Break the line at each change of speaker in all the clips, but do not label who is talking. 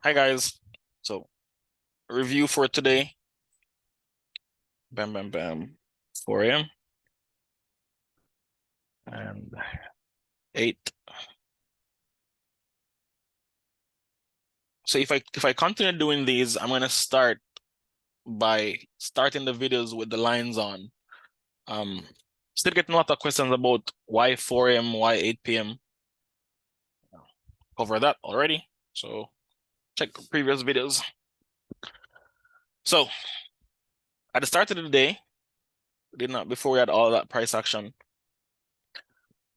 Hi guys. So review for today. Bam, bam, bam. 4 a.m. and 8. So if I continue doing these, I'm gonna start by starting the videos with the lines on. Um, Still getting a lot of questions about why 4 a.m., why 8 p.m. Cover that already. So check previous videos. So at the start of the day, did not before we had all that price action,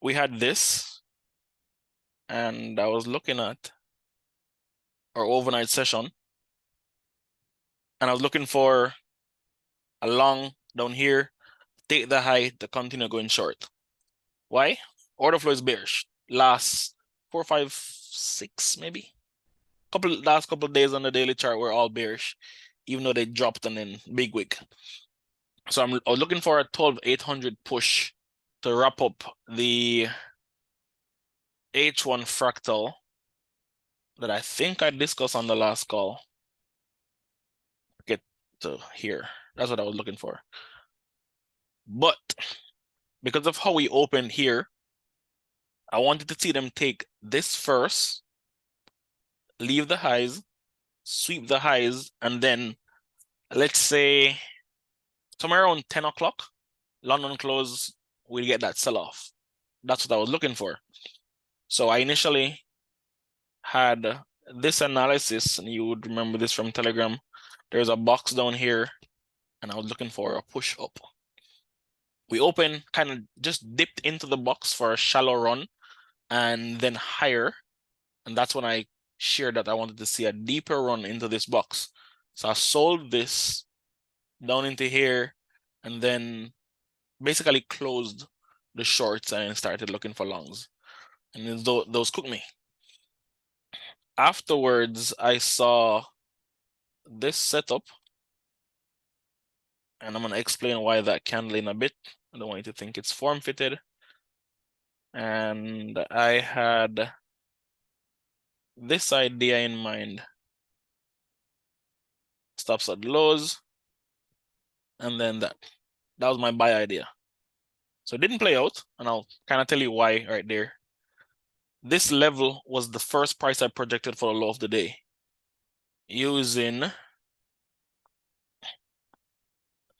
we had this, and I was looking at our overnight session, and I was looking for a long down here, take the high to continue going short. Why? Order flow is bearish. Last 4, 5, 6 maybe. Last couple of days on the daily chart were all bearish, even though they dropped and then big wick. So I was looking for a 12,800 push to wrap up the H1 fractal that I think I discussed on the last call. Get to here. That's what I was looking for. But because of how we opened here, I wanted to see them take this first, leave the highs, sweep the highs, and then let's say somewhere around 10 o'clock, London close, we'll get that sell-off. That's what I was looking for. So I initially had this analysis, and you would remember this from Telegram. There's a box down here, and I was looking for a push up. We opened, kind of just dipped into the box for a shallow run, and then higher. And that's when I shared that I wanted to see a deeper run into this box. So I sold this down into here and then basically closed the shorts and started looking for longs. And those cooked me. Afterwards, I saw this setup, and I'm going to explain why that candle in a bit. I don't want you to think it's form fitted. And I had this idea in mind. Stops at lows, and then that. That was my buy idea. So it didn't play out, and I'll kind of tell you why right there. This level was the first price I projected for the low of the day using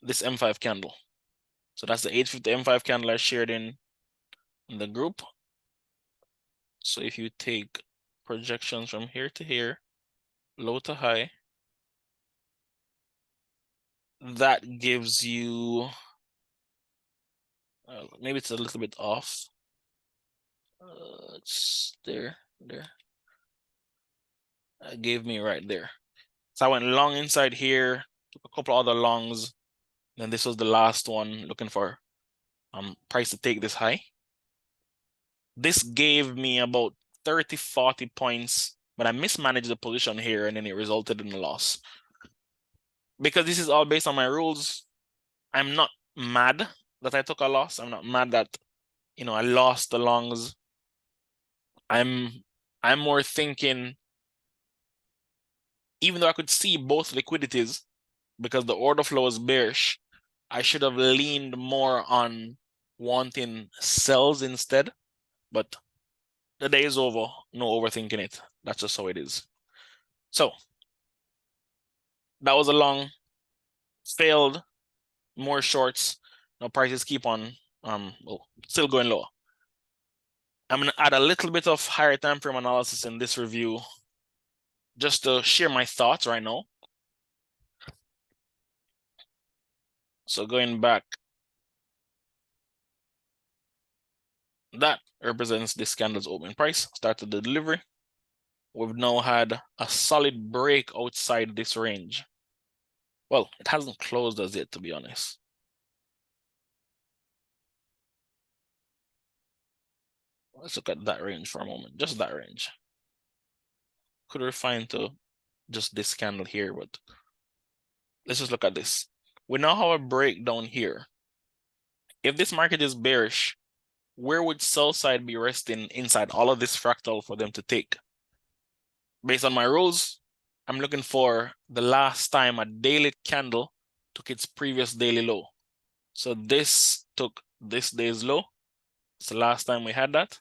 this M5 candle. So that's the 850 M5 candle I shared in the group. So if you take projections from here to here, low to high, that gives you, maybe it's a little bit off. It's there. That gave me right there. So I went long inside here, took a couple other longs. Then this was the last one, looking for price to take this high. This gave me about 30, 40 points, but I mismanaged the position here and then it resulted in a loss. Because this is all based on my rules, I'm not mad that I took a loss. I'm not mad that, I lost the longs. I'm more thinking, even though I could see both liquidities because the order flow was bearish, I should have leaned more on wanting sells instead. But the day is over. No overthinking it. That's just how it is. So that was a long, failed, more shorts. Now prices keep on still going lower. I'm gonna add a little bit of higher time frame analysis in this review just to share my thoughts right now. So going back, that represents this candle's open price. Started the delivery. We've now had a solid break outside this range. Well, it hasn't closed as yet, to be honest. Let's look at that range for a moment, just that range. Could refine to just this candle here, but let's just look at this. We now have a breakdown here. If this market is bearish, where would sell side be resting inside all of this fractal for them to take? Based on my rules, I'm looking for the last time a daily candle took its previous daily low. So this took this day's low. It's the last time we had that.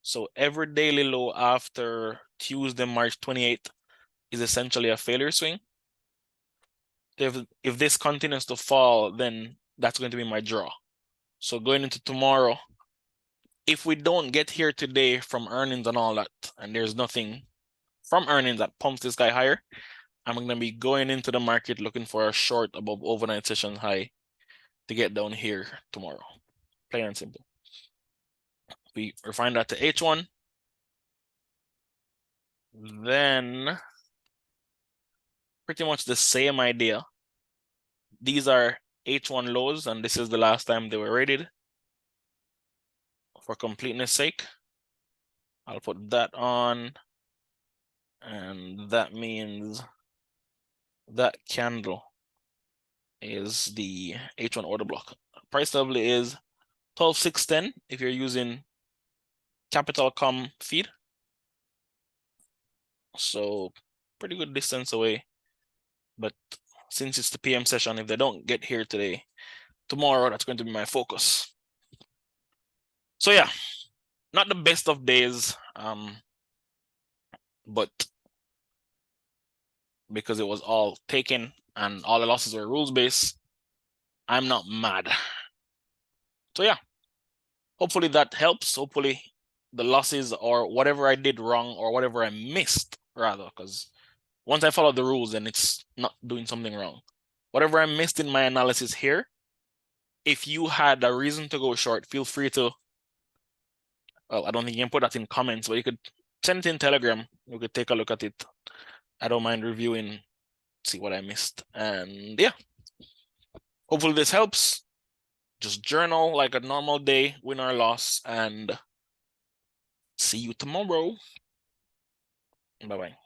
So every daily low after Tuesday, March 28th is essentially a failure swing. If this continues to fall, then that's going to be my draw. So going into tomorrow, if we don't get here today from earnings and all that, and there's nothing from earnings that pumps this guy higher, I'm going to be going into the market looking for a short above overnight session high to get down here tomorrow. Plain and simple. We refine that to H1. Then pretty much the same idea. These are H1 lows, and this is the last time they were rated. For completeness sake, I'll put that on, and that means that candle is the H1 order block. Price level is 12,610 if you're using Capital Com feed. So pretty good distance away. But since it's the PM session, if they don't get here today, tomorrow, that's going to be my focus. So yeah, not the best of days, but because it was all taken and all the losses were rules-based, I'm not mad. So yeah, hopefully that helps. Hopefully the losses or whatever I did wrong or whatever I missed, rather, because once I follow the rules, then it's not doing something wrong. Whatever I missed in my analysis here, if you had a reason to go short, feel free to, well, I don't think you can put that in comments, but you could send it in Telegram. You could take a look at it. I don't mind reviewing, see what I missed. And yeah, hopefully this helps. Just journal like a normal day, win or loss, and see you tomorrow. Bye-bye.